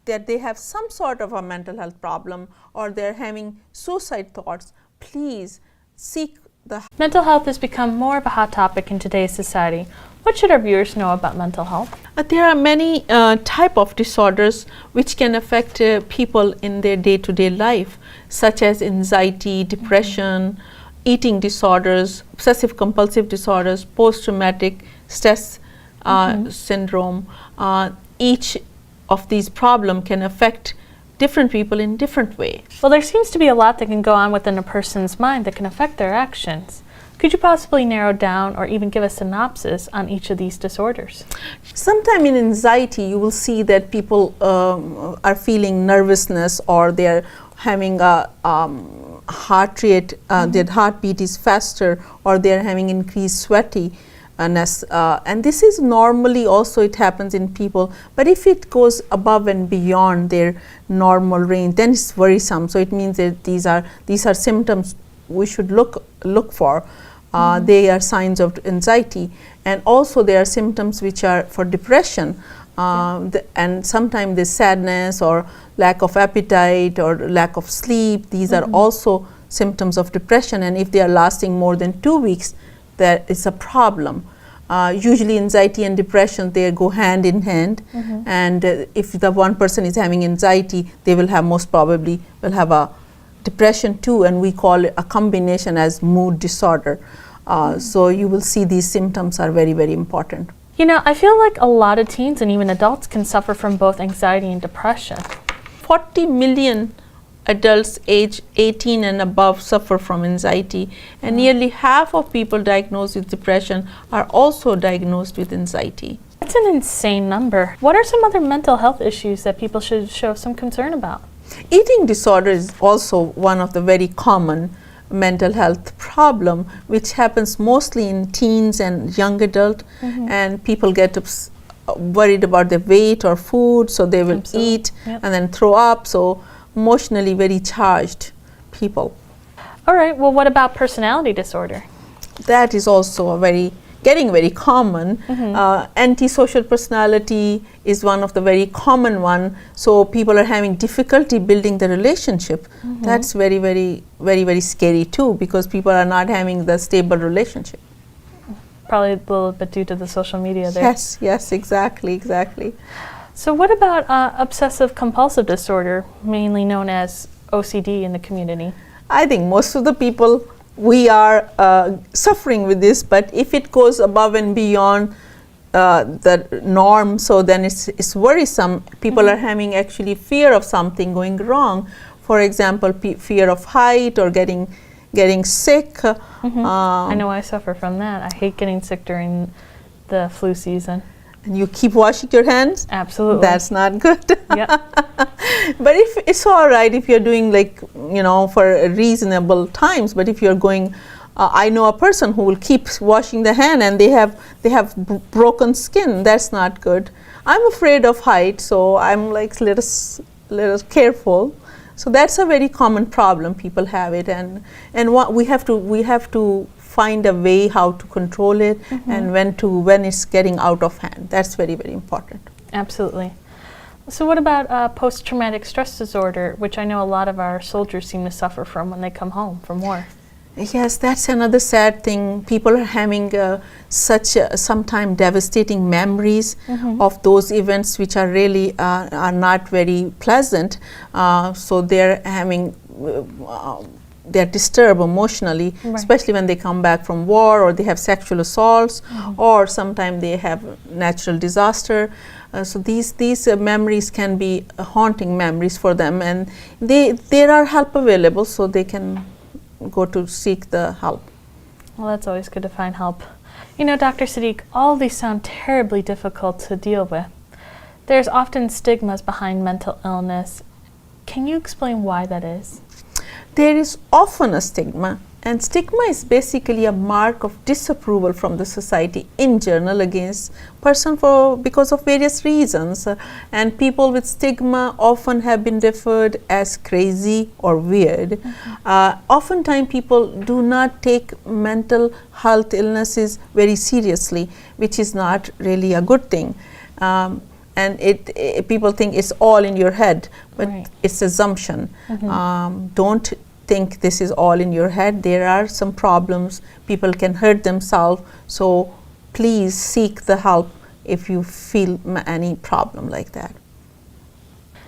that they have some sort of a mental health problem or they're having suicide thoughts, please seek the help. Mental health has become more of a hot topic in today's society. What should our viewers know about mental health? There are many type of disorders which can affect people in their day-to-day life, such as anxiety, depression, eating disorders, obsessive compulsive disorders, post-traumatic stress syndrome. Each of these problems can affect different people in different way. Well, there seems to be a lot that can go on within a person's mind that can affect their actions. Could you possibly narrow down or even give a synopsis on each of these disorders? Sometime in anxiety, you will see that people are feeling nervousness, or they're having a heart rate, their heartbeat is faster, or they're having increased sweatiness. And this is normally also it happens in people, but if it goes above and beyond their normal range, then it's worrisome. So it means that these are symptoms we should look for. They are signs of anxiety, and also there are symptoms which are for depression, and sometimes the sadness or lack of appetite or lack of sleep. These are also symptoms of depression, and if they are lasting more than 2 weeks, that is a problem. Usually anxiety and depression, they go hand in hand, and if the one person is having anxiety, they will have most probably will have a depression too, and we call it a combination as mood disorder. So you will see these symptoms are very, very important. You know, I feel like a lot of teens and even adults can suffer from both anxiety and depression. 40 million adults age 18 and above suffer from anxiety, and nearly half of people diagnosed with depression are also diagnosed with anxiety. That's an insane number. What are some other mental health issues that people should show some concern about? Eating disorder is also one of the very common mental health problem, which happens mostly in teens and young adult, and people get worried about their weight or food, so they will eat and then throw up. So emotionally very charged people. All right, well, what about personality disorder? That is also getting very common. Antisocial personality is one of the very common one. So people are having difficulty building the relationship. That's very, very, very, very scary too, because people are not having the stable relationship. Probably a little bit due to the social media there. Yes, exactly. So what about obsessive compulsive disorder, mainly known as OCD in the community? I think most of the people, we are suffering with this, but if it goes above and beyond the norm, so then it's worrisome. People are having actually fear of something going wrong. For example, fear of height or getting sick. I know I suffer from that. I hate getting sick during the flu season. And you keep washing your hands? Absolutely. That's not good. Yep. But if it's all right if you're doing for reasonable times, but if you're going, I know a person who will keep washing the hand and they have broken skin. That's not good. I'm afraid of height, so I'm like little careful. So that's a very common problem. People have it, and what we have to find a way how to control it and when it's getting out of hand. That's very, very important. Absolutely. So what about post-traumatic stress disorder, which I know a lot of our soldiers seem to suffer from when they come home from war? Yes, that's another sad thing. People are having sometimes devastating memories of those events which are really are not very pleasant. So they're having they're disturbed emotionally, especially when they come back from war, or they have sexual assaults, or sometimes they have natural disaster. So these memories can be haunting memories for them, and there are help available, so they can go to seek the help. Well, that's always good to find help. You know, Dr. Sadiq, all of these sound terribly difficult to deal with. There's often stigmas behind mental illness. Can you explain why that is? There is often a stigma, and stigma is basically a mark of disapproval from the society in general against person because of various reasons. And people with stigma often have been referred as crazy or weird. Oftentimes people do not take mental health illnesses very seriously, which is not really a good thing. and people think it's all in your head, but Right. it's assumption. Don't think this is all in your head. There are some problems. People can hurt themselves. So please seek the help if you feel any problem like that.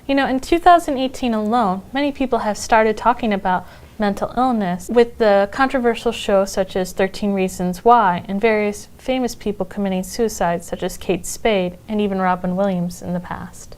You know, in 2018 alone, many people have started talking about mental illness with the controversial shows such as 13 Reasons Why and various famous people committing suicide such as Kate Spade and even Robin Williams in the past.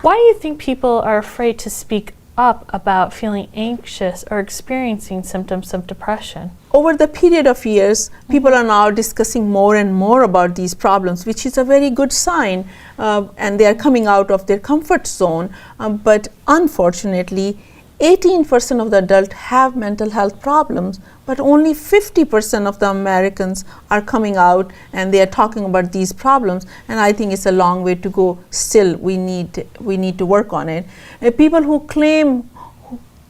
Why do you think people are afraid to speak up about feeling anxious or experiencing symptoms of depression? Over the period of years, people are now discussing more and more about these problems, which is a very good sign, and they are coming out of their comfort zone. But unfortunately, 18% of the adults have mental health problems, but only 50% of the Americans are coming out and they are talking about these problems. And I think it's a long way to go. Still, we need to work on it. People who claim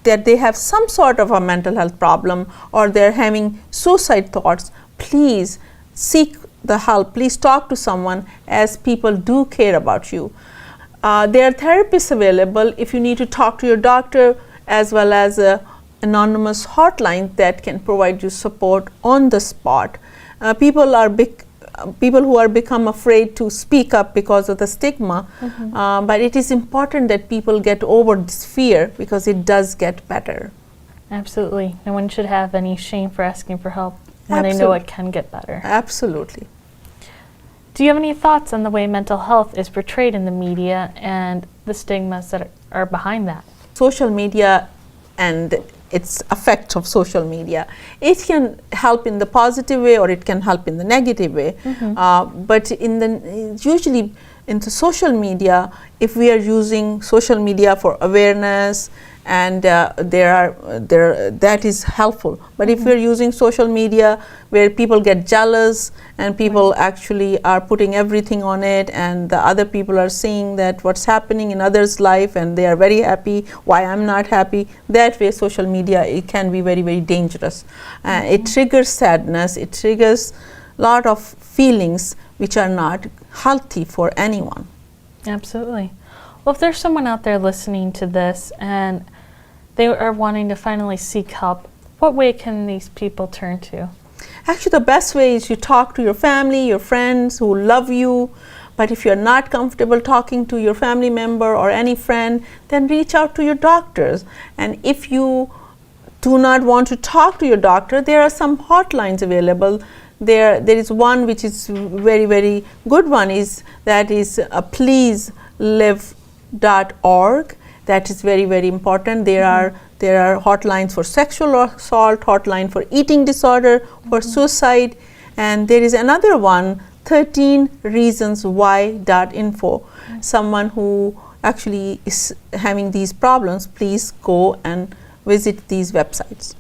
that they have some sort of a mental health problem or they're having suicide thoughts, please seek the help. Please talk to someone, as people do care about you. There are therapists available if you need to talk to your doctor, as well as an anonymous hotline that can provide you support on the spot. People who are become afraid to speak up because of the stigma, but it is important that people get over this fear, because it does get better. Absolutely. No one should have any shame for asking for help when they know it can get better. Absolutely. Do you have any thoughts on the way mental health is portrayed in the media and the stigmas that are behind that? Social media and its effect of social media, it can help in the positive way or it can help in the negative way. But usually in the social media, if we are using social media for awareness, and that is helpful. But if we're using social media where people get jealous and people actually are putting everything on it, and the other people are seeing that what's happening in others' life and they are very happy, why I'm not happy, that way social media, it can be very, very dangerous. It triggers sadness, it triggers a lot of feelings which are not healthy for anyone. Absolutely. Well, if there's someone out there listening to this and they are wanting to finally seek help, what way can these people turn to? Actually, the best way is you talk to your family, your friends who love you. But if you're not comfortable talking to your family member or any friend, then reach out to your doctors. And if you do not want to talk to your doctor, there are some hotlines available. There is one which is very, very good one, that is pleaselive.org. That is very, very important. There are hotlines for sexual assault, hotline for eating disorder, for suicide, and there is another one, 13reasonswhy.info. Someone who actually is having these problems, please go and visit these websites.